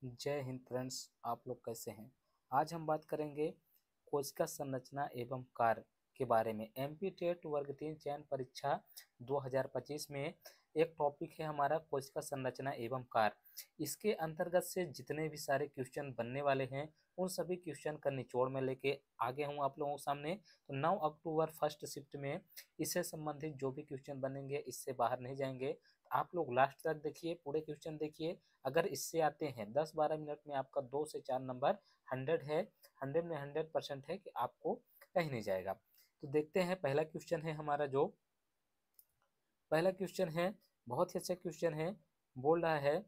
जय हिंद फ्रेंड्स, आप लोग कैसे हैं। आज हम बात करेंगे कोशिका संरचना एवं कार्य के बारे में। एमपी टेट वर्ग 3 चयन परीक्षा 2025 में एक टॉपिक है हमारा कोशिका संरचना एवं कार्य। इसके अंतर्गत से जितने भी सारे क्वेश्चन बनने वाले हैं उन सभी क्वेश्चन का निचोड़ में लेके आगे हूँ आप लोगों के सामने। तो 9 अक्टूबर फर्स्ट शिफ्ट में इससे संबंधित जो भी क्वेश्चन बनेंगे इससे बाहर नहीं जाएंगे। आप लोग लास्ट तक देखिए, पूरे क्वेश्चन देखिए। अगर इससे आते हैं 10-12 मिनट में आपका 2 से 4 नंबर 100 है। 100 में 100% है कि आपको कहीं नहीं जाएगा। तो देखते हैं, पहला क्वेश्चन है हमारा। जो पहला क्वेश्चन है बहुत ही अच्छा क्वेश्चन है। बोल रहा है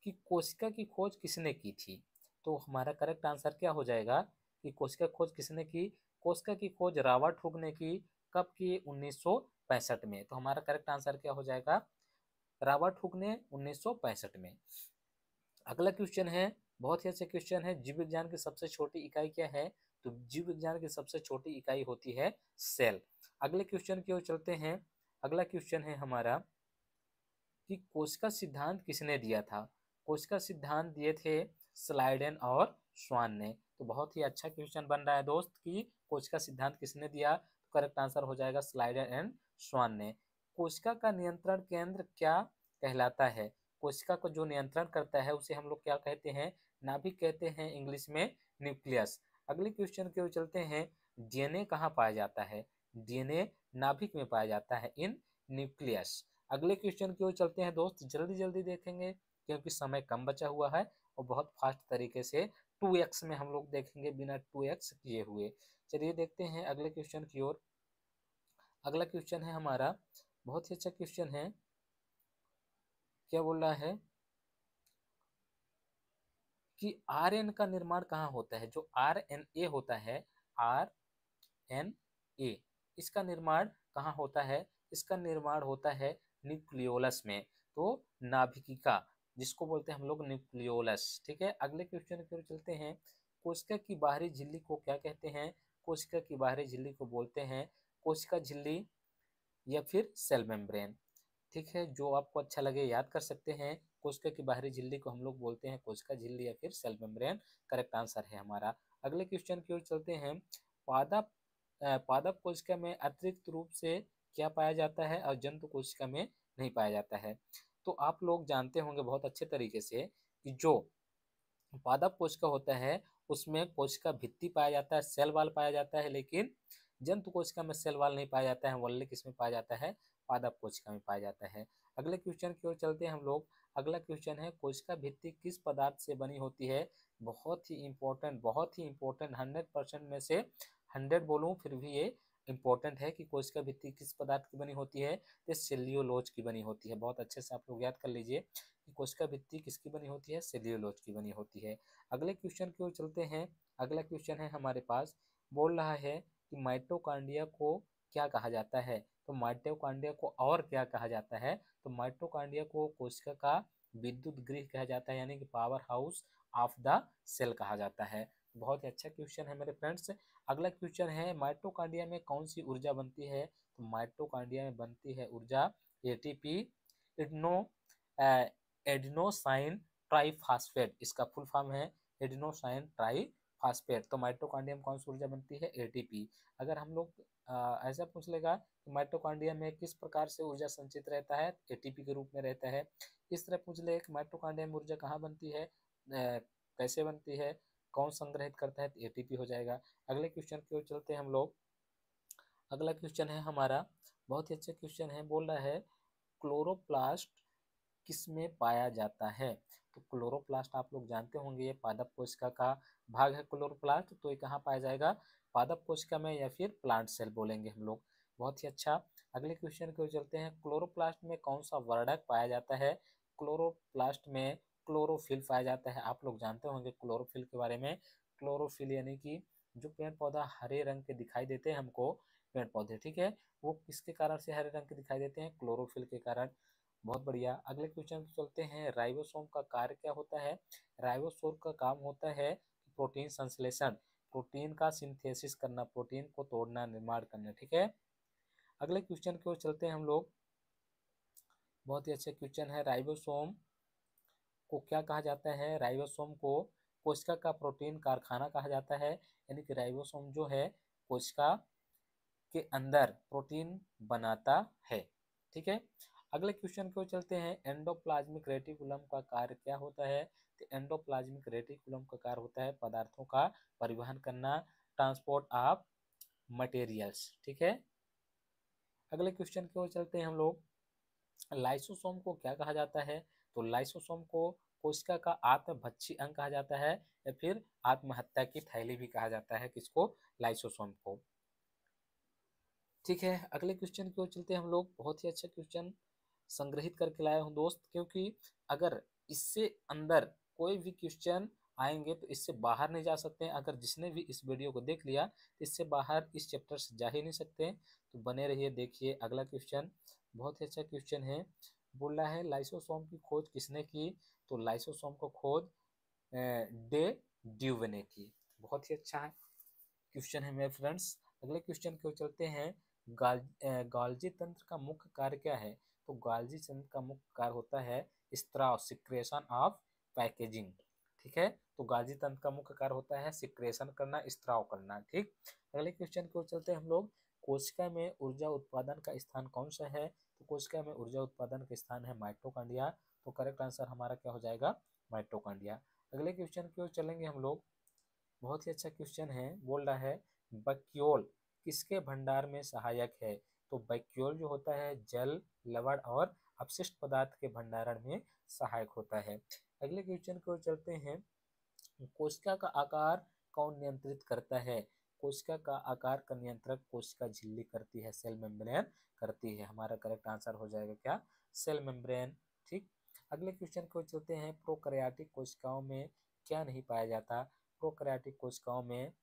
कि कोशिका की खोज किसने की थी। तो हमारा करेक्ट आंसर क्या हो जाएगा कि कोशिका खोज किसने की। कोशिका की खोज रॉबर्ट हुक ने की। कब की? 1965 में। तो हमारा करेक्ट आंसर क्या हो जाएगा? रॉबर्ट हुक ने 1965 में। अगला क्वेश्चन है बहुत ही अच्छा क्वेश्चन है। जीव विज्ञान की सबसे छोटी इकाई क्या है? तो जीव विज्ञान की सबसे छोटी इकाई होती है सेल। अगले क्वेश्चन की ओर चलते हैं। अगला क्वेश्चन है हमारा कि कोशिका सिद्धांत किसने दिया था। कोशिका सिद्धांत दिए थे स्लाइडेन और स्वान ने। तो बहुत ही अच्छा क्वेश्चन बन रहा है दोस्त कि कोशिका सिद्धांत किसने दिया। तो करेक्ट आंसर हो जाएगा स्लाइडेन एंड स्वान ने। कोशिका का नियंत्रण केंद्र क्या कहलाता है? कोशिका को जो नियंत्रण करता है उसे हम लोग क्या कहते हैं? नाभिक कहते हैं, इंग्लिश में न्यूक्लियस। अगले क्वेश्चन की ओर चलते हैं। डीएनए कहाँ पाया जाता है? डीएनए नाभिक में पाया जाता है, इन न्यूक्लियस। अगले क्वेश्चन की ओर चलते हैं दोस्त, जल्दी जल्दी देखेंगे क्योंकि समय कम बचा हुआ है और बहुत फास्ट तरीके से 2x में हम लोग देखेंगे बिना 2x किए हुए। चलिए देखते हैं अगले क्वेश्चन की ओर। अगला क्वेश्चन है हमारा बहुत ही अच्छा क्वेश्चन है। क्या बोल रहा है कि आरएन का निर्माण कहाँ होता है? जो आरएनए होता है, आरएनए, इसका निर्माण कहाँ होता है? इसका निर्माण होता है न्यूक्लियोलस में। तो नाभिकिका जिसको बोलते हैं हम लोग न्यूक्लियोलस। ठीक है, अगले क्वेश्चन की ओर चलते हैं। कोशिका की बाहरी झिल्ली को क्या कहते हैं? कोशिका की बाहरी झिल्ली को बोलते हैं कोशिका झिल्ली या फिर सेल मेम्ब्रेन। ठीक है, जो आपको अच्छा लगे याद कर सकते हैं। कोशिका की बाहरी झिल्ली को हम लोग बोलते हैं कोशिका झिल्ली या फिर सेल मेम्ब्रेन। करेक्ट आंसर है हमारा। अगले क्वेश्चन की ओर चलते हैं। पादप पादप कोशिका में अतिरिक्त रूप से क्या पाया जाता है और जंतु कोशिका में नहीं पाया जाता है? तो आप लोग जानते होंगे बहुत अच्छे तरीके से कि जो पादप कोशिका होता है उसमें कोशिका भित्ति पाया जाता है, सेल वाल पाया जाता है, लेकिन जंतु कोशिका में सेल वाल नहीं पाया जाता है। वल्ले किसमें पाया जाता है? पादप कोशिका में पाया जाता है। अगले क्वेश्चन की ओर चलते हैं हम लोग। अगला क्वेश्चन है कोशिका भित्ति किस पदार्थ से बनी होती है? बहुत ही इंपॉर्टेंट, बहुत ही इंपॉर्टेंट। 100% में से 100 बोलूँ फिर भी ये इंपॉर्टेंट है कि कोशिका भित्ति किस पदार्थ की बनी होती है? तो सेल्यूलोज की बनी होती है। बहुत अच्छे से आप लोग याद कर लीजिए कि कोशिका भित्ति किसकी बनी होती है? सेल्यूलोज की बनी होती है। अगले क्वेश्चन की ओर चलते हैं। अगला क्वेश्चन है हमारे पास, बोल रहा है कि माइटोकॉन्ड्रिया को क्या कहा जाता है? तो माइटोकॉन्ड्रिया को और क्या कहा जाता है? तो माइटोकॉन्ड्रिया को कोशिका का विद्युत गृह कहा जाता है, यानी कि powerhouse of the cell कहा जाता है। बहुत ही अच्छा क्वेश्चन है मेरे फ्रेंड्स। अगला क्वेश्चन है माइटोकॉन्ड्रिया में कौन सी ऊर्जा बनती है? तो माइटोकॉन्ड्रिया में बनती है ऊर्जा एटीपी, एडनो एडिनोसाइन ट्राइफॉस्फेट, इसका फुल फॉर्म है एडिनोसाइन ट्राइफॉस्फेट। तो माइटोकॉन्ड्रिया में कौन सी ऊर्जा बनती है? एटीपी। अगर हम लोग ऐसा पूछ लेगा कि माइटोकॉन्ड्रिया में किस प्रकार से ऊर्जा संचित रहता है? एटीपी के रूप में रहता है। इस तरह पूछ ले कि माइटोकॉन्ड्रिया में ऊर्जा कहाँ बनती है, कैसे बनती है, कौन संग्रहित करता है? तो एटीपी हो जाएगा। अगले क्वेश्चन की ओर चलते हैं हम लोग। अगला क्वेश्चन है हमारा बहुत ही अच्छा क्वेश्चन है। बोल रहा है क्लोरोप्लास्ट किसमें पाया जाता है? तो क्लोरोप्लास्ट आप लोग जानते होंगे, ये पादप कोशिका का भाग है क्लोरोप्लास्ट। तो ये कहाँ पाया जाएगा? पादप कोशिका में या फिर प्लांट सेल बोलेंगे हम लोग। बहुत ही अच्छा। अगले क्वेश्चन की ओर चलते हैं। क्लोरोप्लास्ट में कौन सा वर्णक पाया जाता है? क्लोरोप्लास्ट में क्लोरोफिल पाया जाता है। आप लोग जानते होंगे क्लोरोफिल के बारे में। क्लोरोफिल यानी कि जो पेड़ पौधा हरे रंग के दिखाई देते हैं हमको, पेड़ पौधे, ठीक है, वो किसके कारण से हरे रंग के दिखाई देते हैं? क्लोरोफिल के कारण। बहुत बढ़िया। अगले क्वेश्चन पे चलते हैं। राइबोसोम का कार्य क्या होता है? राइबोसोम का काम होता है प्रोटीन संश्लेषण, प्रोटीन का सिंथेसिस करना, प्रोटीन को तोड़ना, निर्माण करना। ठीक है, अगले क्वेश्चन की ओर चलते हैं हम लोग। बहुत ही अच्छा क्वेश्चन है। राइबोसोम को क्या कहा जाता है? राइबोसोम को कोशिका का प्रोटीन कारखाना कहा जाता है, यानी कि राइबोसोम जो है कोशिका के अंदर प्रोटीन बनाता है। ठीक है, अगले क्वेश्चन को चलते हैं। एंडोप्लाज्मिक रेटिकुलम का कार्य क्या होता है? तो एंडोप्लाज्मिक रेटिकुलम का कार्य होता है पदार्थों का परिवहन करना, ट्रांसपोर्ट ऑफ मटेरियल्स। ठीक है, अगले क्वेश्चन की ओर चलते हैं हम लोग। लाइसोसोम को क्या कहा जाता है? तो लाइसोसोम को कोशिका का आत्मभक्षी अंग कहा जाता है, या फिर आत्महत्या की थैली भी कहा जाता है। किसको? लाइसोसोम को। ठीक है, अगले क्वेश्चन की ओर चलते हैं हम लोग। बहुत ही अच्छा क्वेश्चन संग्रहित करके लाया हूँ दोस्त, क्योंकि अगर इससे अंदर कोई भी क्वेश्चन आएंगे तो इससे बाहर नहीं जा सकते हैं। अगर जिसने भी इस वीडियो को देख लिया तो इससे बाहर इस चैप्टर से जा ही नहीं सकते। तो बने रहिए, देखिए अगला क्वेश्चन बहुत ही अच्छा क्वेश्चन है। बोल रहा है लाइसोसोम की खोज किसने की? तो लाइसोसोम को खोज डे ड्यूवे ने की। बहुत ही अच्छा है क्वेश्चन है मेरे फ्रेंड्स। अगले क्वेश्चन की ओर चलते हैं। गाल्जी तंत्र का मुख्य कार्य क्या है? तो गाल्जी तंत्र का मुख्य कार्य होता है स्त्राव, सिक्रेशन ऑफ पैकेजिंग। ठीक है, तो गाल्जी तंत्र का मुख्य कार्य होता है सिक्रेशन करना, स्त्राव करना। ठीक, अगले क्वेश्चन की ओर चलते हैं हम लोग। कोशिका में ऊर्जा उत्पादन का स्थान कौन सा है? तो कोशिका में ऊर्जा उत्पादन का स्थान है माइटोकॉन्ड्रिया। तो करेक्ट आंसर हमारा क्या हो जाएगा? माइटोकॉन्ड्रिया। अगले क्वेश्चन की ओर चलेंगे हम लोग। बहुत ही अच्छा क्वेश्चन है। बोल रहा है बक्यूल किसके भंडार में सहायक है? तो बक्यूल जो होता है जल, लवण और अपशिष्ट पदार्थ के भंडारण में सहायक होता है। अगले क्वेश्चन की ओर चलते हैं। कोशिका का आकार कौन नियंत्रित करता है? कोशिका का आकार का नियंत्रण कोशिका झिल्ली करती है, सेल मेम्ब्रेन करती है। हमारा करेक्ट आंसर हो जाएगा क्या? Cell membrane. ठीक, अगले क्वेश्चन को चलते हैं। प्रोकैरियोटिक कोशिकाओं में क्या नहीं पाया जाता? प्रोकैरियोटिक कोशिकाओं में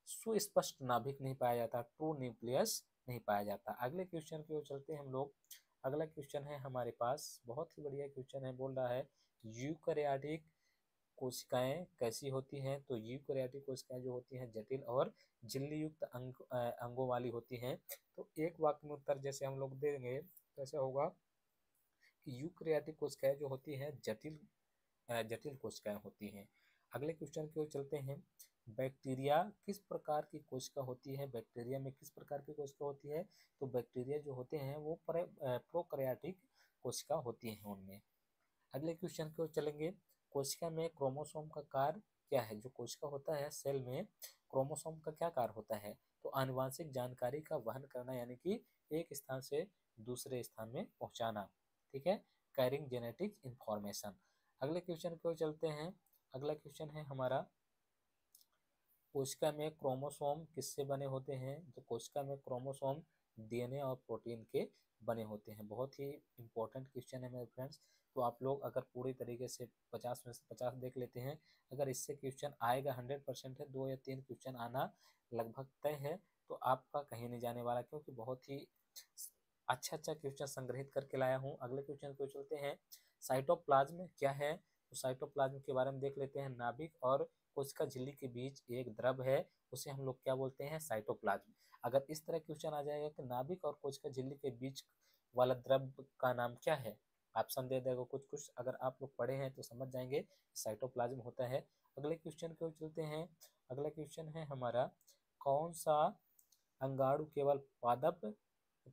सुस्पष्ट नाभिक नहीं पाया जाता, ट्रू न्यूक्लियस नहीं पाया जाता। अगले क्वेश्चन की ओर चलते हैं हम लोग। अगला क्वेश्चन है हमारे पास, बहुत ही बढ़िया क्वेश्चन है। बोल रहा है यूकैरियोटिक कोशिकाएं कैसी होती हैं? तो यूकैरियोटिक कोशिकाएं जो होती हैं जटिल और झिल्ली युक्त अंगों वाली होती हैं। तो एक वाक्य में उत्तर जैसे हम लोग देंगे कैसे होगा कि यूकैरियोटिक कोशिकाएं जो होती हैं जटिल कोशिकाएं होती हैं। अगले क्वेश्चन की ओर चलते हैं। बैक्टीरिया किस प्रकार की कोशिका होती है? बैक्टीरिया में किस प्रकार की कोशिका होती है? तो बैक्टीरिया जो होते हैं वो प्रोकैरियोटिक कोशिका होती हैं उनमें। अगले क्वेश्चन की ओर चलेंगे। कोशिका में क्रोमोसोम का कार्य क्या है? जो कोशिका होता है सेल में, क्रोमोसोम का क्या कार्य होता है? तो आनुवांशिक जानकारी का वहन करना, यानी कि एक स्थान से दूसरे स्थान में पहुंचाना। ठीक है, कैरिंग जेनेटिक इंफॉर्मेशन। अगले क्वेश्चन की ओर चलते हैं। अगला क्वेश्चन है हमारा, कोशिका में क्रोमोसोम किससे बने होते हैं? तो कोशिका में क्रोमोसोम डीएनए और प्रोटीन के बने होते हैं। बहुत ही इंपॉर्टेंट क्वेश्चन है मेरे फ्रेंड्स। तो आप लोग अगर पूरी तरीके से 50 में से 50 देख लेते हैं, अगर इससे क्वेश्चन आएगा 100% है, 2 या 3 क्वेश्चन आना लगभग तय है। तो आपका कहीं नहीं जाने वाला, क्योंकि बहुत ही अच्छा अच्छा क्वेश्चन संग्रहित करके लाया हूँ। अगले क्वेश्चन को चलते हैं। साइटोप्लाज्म क्या है? तो साइटोप्लाज्म के बारे में देख लेते हैं। नाभिक और कोशिका झिल्ली के बीच एक द्रव है, उसे हम लोग क्या बोलते हैं? साइटोप्लाज्म। अगर इस तरह क्वेश्चन आ जाएगा कि नाभिक और कोशिका झिल्ली के बीच वाला द्रव का नाम क्या है, ऑप्शन दे देगा कुछ कुछ, अगर आप लोग पढ़े हैं तो समझ जाएंगे साइटोप्लाज्म होता है। अगले क्वेश्चन को चलते हैं। अगला क्वेश्चन है हमारा, कौन सा अंगाणु केवल पादप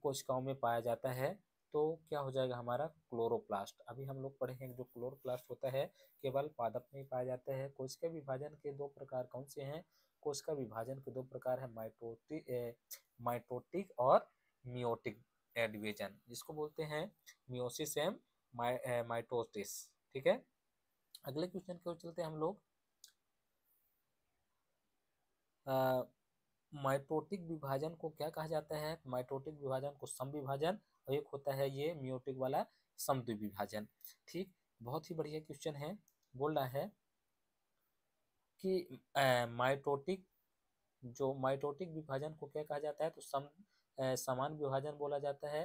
कोशिकाओं में पाया जाता है? तो क्या हो जाएगा हमारा? क्लोरोप्लास्ट। अभी हम लोग पढ़े हैं जो क्लोरोप्लास्ट होता है केवल पादप में ही पाया जाता है। कोशिका विभाजन के दो प्रकार कौन से हैं? कोशिका विभाजन के दो प्रकार है, माइटोटिक और मियोटिक डिवीजन, जिसको बोलते हैं मियोसिस एवं माइटोसिस। ठीक है, अगले क्वेश्चन की ओर चलते हैं हम लोग। माइटोटिक विभाजन को क्या कहा जाता है? माइटोटिक विभाजन को सम विभाजन, और एक होता है ये मियोटिक वाला समद्विभाजन। ठीक, बहुत ही बढ़िया क्वेश्चन है। बोल रहा है कि माइटोटिक माइटोटिक विभाजन को क्या कहा जाता है? तो समान विभाजन बोला जाता है,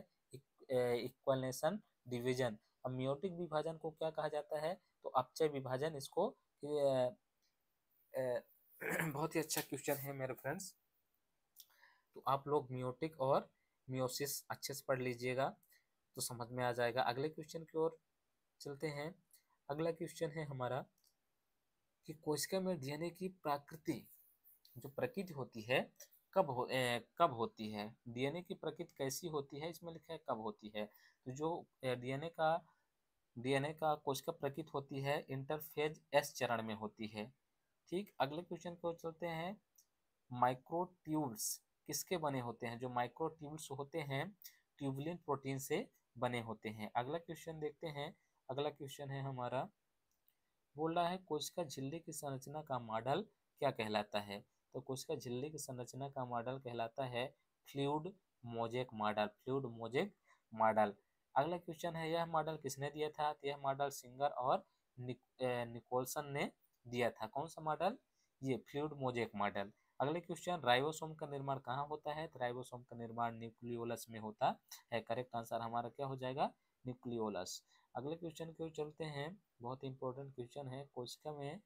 इक्वलेशन डिवीजन। और मियोटिक विभाजन को क्या कहा जाता है? तो अपचय विभाजन। इसको बहुत ही अच्छा क्वेश्चन है मेरे फ्रेंड्स। तो आप लोग मियोटिक और मियोसिस अच्छे से पढ़ लीजिएगा तो समझ में आ जाएगा। अगले क्वेश्चन की ओर चलते हैं। अगला क्वेश्चन है हमारा कि कोशिका में डीएनए की प्रकृति, जो प्रकृति होती है कब होती है, डीएनए की प्रकृति कैसी होती है, इसमें लिखा है कब होती है। तो जो डीएनए का कोशिका प्रकृति होती है इंटरफेज एस चरण में होती है। ठीक, अगले क्वेश्चन को चलते हैं। माइक्रोट्यूब्स किसके बने होते हैं, जो माइक्रोट्यूब्स होते हैं ट्यूबुलिन प्रोटीन से बने होते हैं। अगला क्वेश्चन देखते हैं। अगला क्वेश्चन है हमारा, बोल रहा है कोशिका झिल्ली की संरचना का मॉडल क्या कहलाता है। तो कोशिका झिल्ली की संरचना का मॉडल कहलाता है fluid mosaic model, fluid mosaic model. अगला क्वेश्चन है, यह मॉडल किसने दिया था। तो यह मॉडल सिंगर और निकोलसन ने दिया था। कौन सा मॉडल, ये फ्लूइड मोजेक मॉडल। अगले क्वेश्चन, राइबोसोम का निर्माण कहाँ होता है। तो राइबोसोम का निर्माण न्यूक्लियोलस में होता है। करेक्ट आंसर हमारा क्या हो जाएगा, न्यूक्लियोलस। अगले क्वेश्चन की ओर चलते हैं। बहुत इंपॉर्टेंट क्वेश्चन है, कोशिका में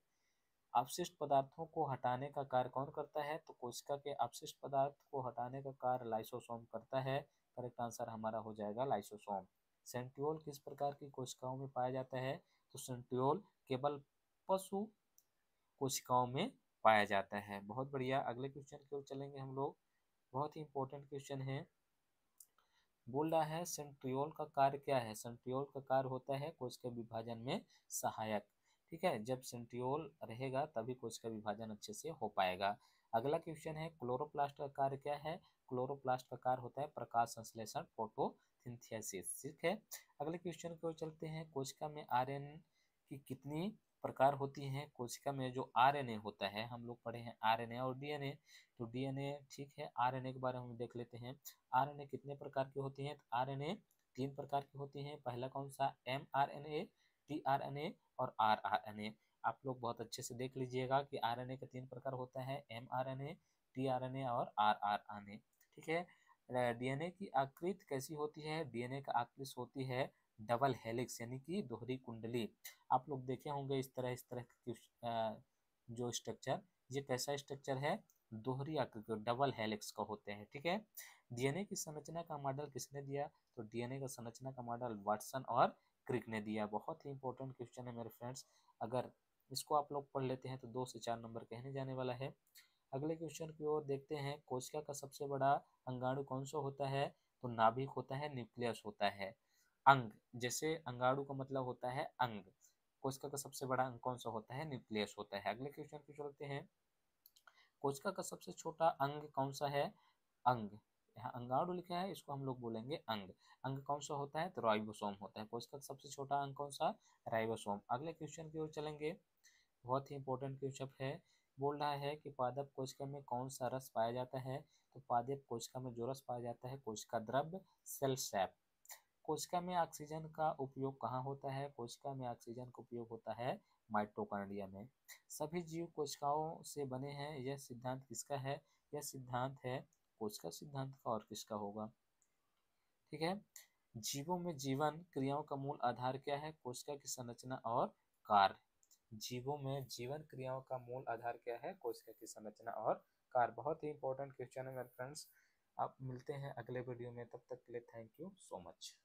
अपशिष्ट पदार्थों को हटाने का कार्य कौन करता है। तो कोशिका के अपशिष्ट पदार्थ को हटाने का कार्य लाइसोसोम करता है। करेक्ट आंसर हमारा हो जाएगा लाइसोसोम। सेंट्रियोल किस प्रकार की कोशिकाओं में पाया जाता है। तो सेंट्रियोल केवल पशु कोशिकाओं में पाया जाता है। बहुत बढ़िया, अगले क्वेश्चन की ओर चलेंगे हम लोग। बहुत ही इंपॉर्टेंट क्वेश्चन है, बोल रहा है सेंट्रियोल का कार्य क्या है। सेंट्रियोल का कार्य होता है कोशिका विभाजन में सहायक। ठीक है, जब सेंट्रियोल रहेगा तभी कोशिका विभाजन अच्छे से हो पाएगा। अगला क्वेश्चन है, क्लोरोप्लास्ट का कार्य क्या है। क्लोरोप्लास्ट का कार्य होता है प्रकाश संश्लेषण, फोटोसिंथेसिस। ठीक है, अगले क्वेश्चन की ओर चलते हैं। कोशिका में आरएनए की कितनी प्रकार होती हैं। कोशिका में जो आरएनए होता है, हम लोग पढ़े हैं आरएनए और डीएनए। तो डीएनए ठीक है, आरएनए के बारे में हम देख लेते हैं। आरएनए कितने प्रकार की होती हैं। तो आरएनए 3 प्रकार की होती हैं। पहला कौन सा, एमआरएनए, टीआरएनए और आरआरएनए। आप लोग बहुत अच्छे से देख लीजिएगा कि आरएनए का 3 प्रकार होता है, एमआरएनए, टीआरएनए और आरआरएनए। ठीक है, डीएनए की आकृति कैसी होती है। डीएनए का आकृति होती है डबल हेलिक्स यानी कि दोहरी कुंडली। आप लोग देखे होंगे इस तरह की जो स्ट्रक्चर, ये कैसा स्ट्रक्चर है, दोहरी आकृति डबल हेलिक्स का होते हैं। ठीक है, डीएनए की संरचना का मॉडल किसने दिया। तो डीएनए का संरचना का मॉडल वाटसन और क्रिक ने दिया। बहुत ही इंपॉर्टेंट क्वेश्चन है मेरे फ्रेंड्स, अगर इसको आप लोग पढ़ लेते हैं तो 2 से 4 नंबर कहने जाने वाला है। अगले क्वेश्चन की ओर देखते हैं। कोशिका का सबसे बड़ा अंगाणु कौन सा होता है। तो नाभिक होता है, न्यूक्लियस होता है। अंग, जैसे अंगाणु का मतलब होता है अंग, कोशिका का सबसे बड़ा अंग कौन सा होता है, न्यूक्लियस होता है। अगले क्वेश्चन की चलते हैं। कोशिका का सबसे छोटा अंग कौन सा है। अंग, यहाँ अंगाणु लिखा है, इसको हम लोग बोलेंगे अंग। अंग कौन सा होता है, तो राइबोसोम होता है। कोशिका का सबसे छोटा अंग कौन सा, राइबोसोम। अगले क्वेश्चन की ओर चलेंगे। बहुत ही इंपॉर्टेंट क्वेश्चन है, बोल रहा है कि पादप कोशिका में कौन सा रस पाया जाता है। तो पादप कोशिका में जो रस पाया जाता है, कोशिका द्रव्य, सेल सैप। कोशिका में ऑक्सीजन का उपयोग कहाँ होता है। कोशिका में ऑक्सीजन का उपयोग होता है माइटोकॉन्ड्रिया में। सभी जीव कोशिकाओं से बने हैं, यह सिद्धांत किसका है। यह सिद्धांत है कोशिका सिद्धांत का, और किसका होगा। ठीक है, जीवों में जीवन क्रियाओं का मूल आधार क्या है। कोशिका की संरचना और कार्य। जीवों में जीवन क्रियाओं का मूल आधार क्या है, कोशिका की संरचना और कार्य। बहुत ही इंपॉर्टेंट क्वेश्चन है मेरे फ्रेंड्स। आप मिलते हैं अगले वीडियो में, तब तक के लिए थैंक यू सो मच।